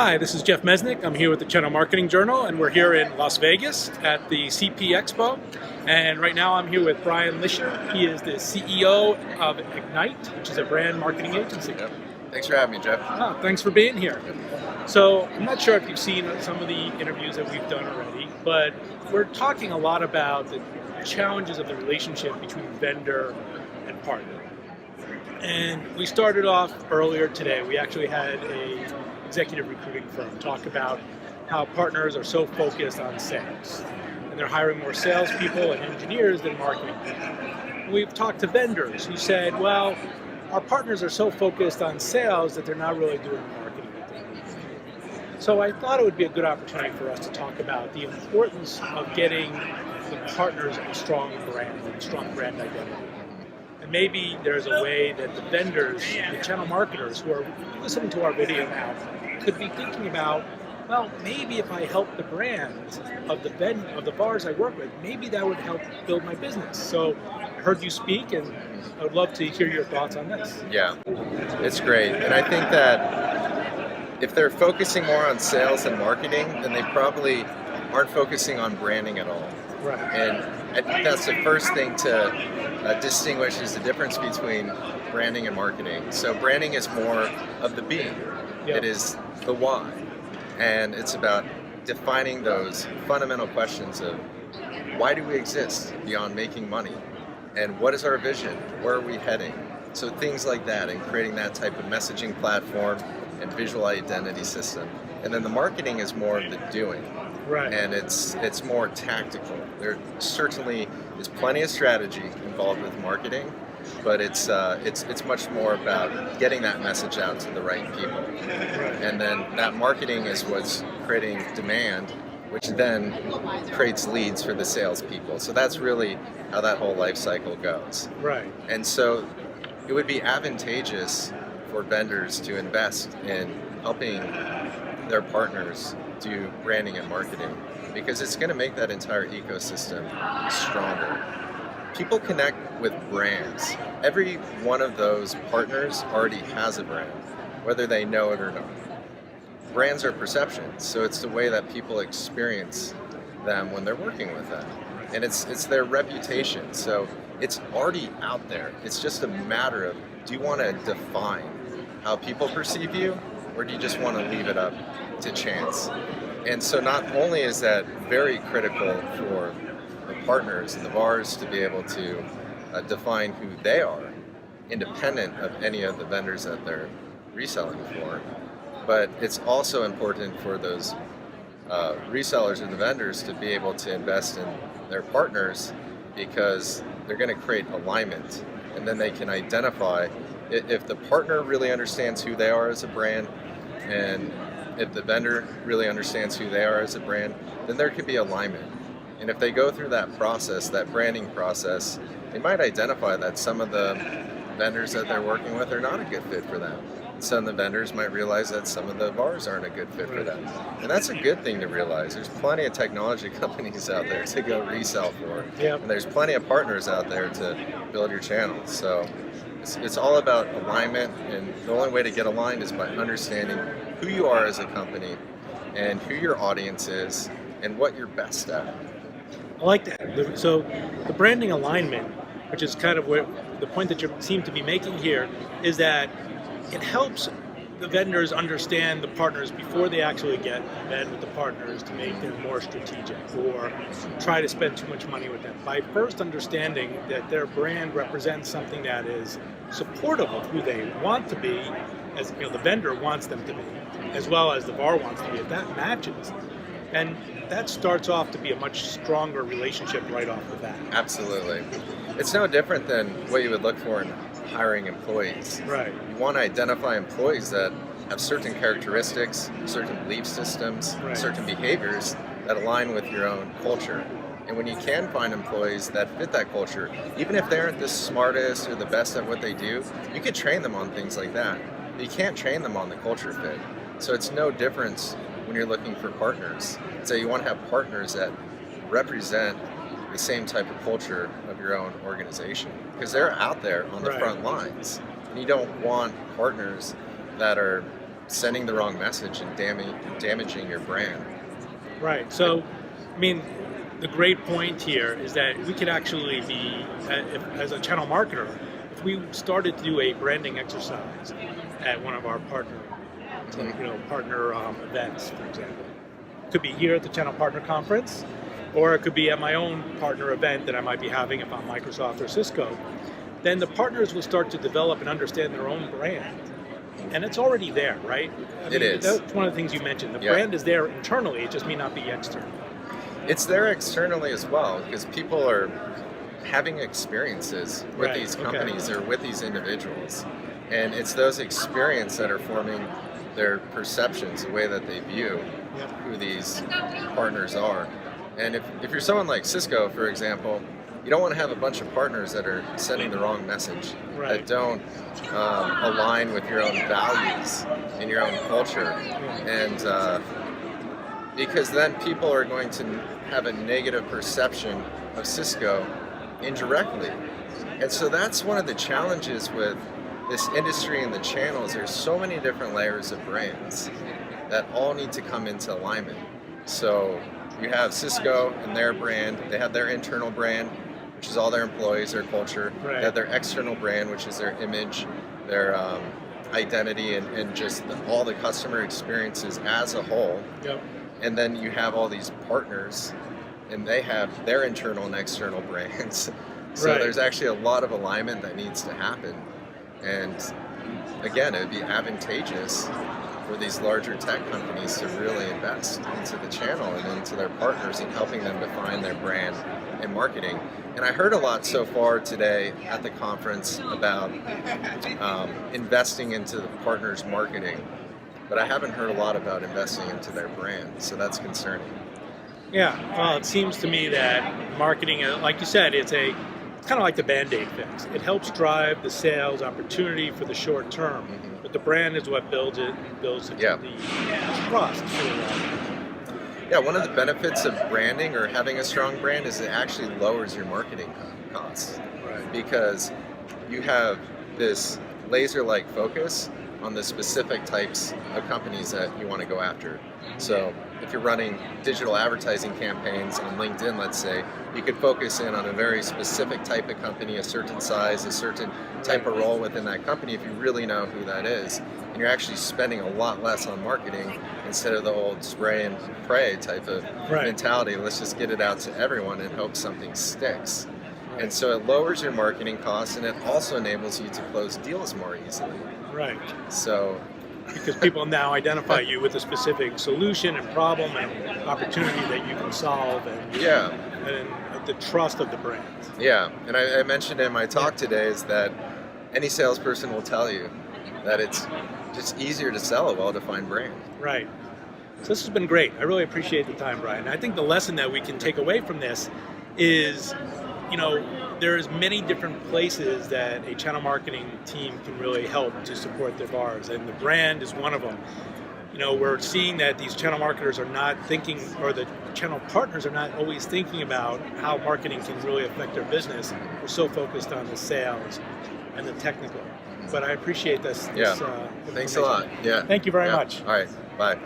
Hi, this is Jeff Mesnick. I'm here with the Channel Marketing Journal, and we're here in Las Vegas at the CP Expo. And right now I'm here with Brian Lischer. He is the CEO of Ignite, which is a brand marketing agency. Yep. Thanks for having me, Jeff. Thanks for being here. So I'm not sure if you've seen some of the interviews that we've done already, but we're talking a lot about the challenges of the relationship between vendor and partner. And we started off earlier today. We actually had a executive recruiting firm talk about how partners are so focused on sales, and they're hiring more salespeople and engineers than marketing people. We've talked to vendors who said, well, our partners are so focused on sales that they're not really doing the marketing that they need. So I thought it would be a good opportunity for us to talk about the importance of getting the partners a strong brand identity. And maybe there's a way that the vendors, the channel marketers who are listening to our video now, could be thinking about, well, maybe if I help the brands of the bars I work with, maybe that would help build my business. So I heard you speak, and I would love to hear your thoughts on this. Yeah, it's great. And I think that if they're focusing more on sales and marketing, then they probably aren't focusing on branding at all. Right. And I think that's the first thing to distinguish is the difference between branding and marketing. So branding is more of the being. Yep. It is the why. And it's about defining those fundamental questions of why do we exist beyond making money? And what is our vision? Where are we heading? So things like that, and creating that type of messaging platform and visual identity system. And then the marketing is more of the doing. Right. And it's more tactical. There certainly is plenty of strategy involved with marketing, but it's much more about getting that message out to the right people. And then that marketing is what's creating demand, which then creates leads for the salespeople. So that's really how that whole life cycle goes. Right. And so it would be advantageous for vendors to invest in helping their partners do branding and marketing, because it's going to make that entire ecosystem stronger. People connect with brands. Every one of those partners already has a brand, whether they know it or not. Brands are perceptions, so it's the way that people experience them when they're working with them. And it's their reputation, so it's already out there. It's just a matter of, do you want to define how people perceive you, or do you just want to leave it up to chance? And so not only is that very critical for the partners and the bars to be able to define who they are, independent of any of the vendors that they're reselling for, but it's also important for those resellers and the vendors to be able to invest in their partners, because they're going to create alignment, and then they can identify if the partner really understands who they are as a brand, and if the vendor really understands who they are as a brand, then there could be alignment. And if they go through that process, that branding process, they might identify that some of the vendors that they're working with are not a good fit for them. Some of the vendors might realize that some of the bars aren't a good fit for them. And that's a good thing to realize. There's plenty of technology companies out there to go resell for. Yep. And there's plenty of partners out there to build your channel. So it's all about alignment, and the only way to get aligned is by understanding who you are as a company and who your audience is and what you're best at. I like that. So the branding alignment, which is kind of where the point that you seem to be making here, is that it helps the vendors understand the partners before they actually get in bed with the partners to make them more strategic or try to spend too much money with them. By first understanding that their brand represents something that is supportive of who they want to be, as you know, the vendor wants them to be, as well as the bar wants to be, if that matches, and that starts off to be a much stronger relationship right off the bat. Absolutely. It's no different than what you would look for in hiring employees. Right. You want to identify employees that have certain characteristics, certain belief systems, Right. certain behaviors that align with your own culture. And when you can find employees that fit that culture, even if they aren't the smartest or the best at what they do, you could train them on things like that. But you can't train them on the culture fit. So it's no difference when you're looking for partners. So you want to have partners that represent the same type of culture of your own organization, because they're out there on the Right. front lines. And you don't want partners that are sending the wrong message and damaging your brand. Right. So, I mean, the great point here is that we could actually be, as a channel marketer, if we started to do a branding exercise at one of our partner events, for example. It could be here at the Channel Partner Conference, or it could be at my own partner event that I might be having if I'm Microsoft or Cisco. Then the partners will start to develop and understand their own brand. And it's already there, right? It is. That's one of the things you mentioned. The brand is there internally, it just may not be external. It's there externally as well, because people are having experiences with these companies or with these individuals. And it's those experiences that are forming their perceptions, the way that they view who these partners are. And if you're someone like Cisco, for example, you don't want to have a bunch of partners that are sending the wrong message, that don't align with your own values and your own culture. And because then people are going to have a negative perception of Cisco indirectly. And so that's one of the challenges with this industry and the channels. There's so many different layers of brands that all need to come into alignment. So you have Cisco and their brand, they have their internal brand, which is all their employees, their culture. They have their external brand, which is their image, their identity, and just all the customer experiences as a whole. And then you have all these partners, and they have their internal and external brands. So there's actually a lot of alignment that needs to happen. And again, it would be advantageous for these larger tech companies to really invest into the channel and into their partners and helping them define their brand and marketing. And I heard a lot so far today at the conference about investing into the partners' marketing, but I haven't heard a lot about investing into their brand, so that's concerning. Yeah, well, it seems to me that marketing, like you said, it's kind of like the Band-Aid fix. It helps drive the sales opportunity for the short term, but the brand is what builds the trust. Yeah, one of the benefits of branding or having a strong brand is it actually lowers your marketing costs. Because you have this laser-like focus on the specific types of companies that you want to go after. So if you're running digital advertising campaigns on LinkedIn, let's say, you could focus in on a very specific type of company, a certain size, a certain type of role within that company if you really know who that is. And you're actually spending a lot less on marketing instead of the old spray and pray type of mentality. Let's just get it out to everyone and hope something sticks. And so it lowers your marketing costs, and it also enables you to close deals more easily. So because people now identify you with a specific solution and problem and opportunity that you can solve, and the trust of the brand. Yeah, and I mentioned in my talk today is that any salesperson will tell you that it's just easier to sell a well-defined brand. So this has been great. I really appreciate the time, Brian. I think the lesson that we can take away from this is, there's many different places that a channel marketing team can really help to support their VARs, and the brand is one of them. We're seeing that these channel marketers are not thinking, or the channel partners are not always thinking about how marketing can really affect their business. We're so focused on the sales and the technical. But I appreciate this. Thanks a lot. Thank you very much. All right. Bye.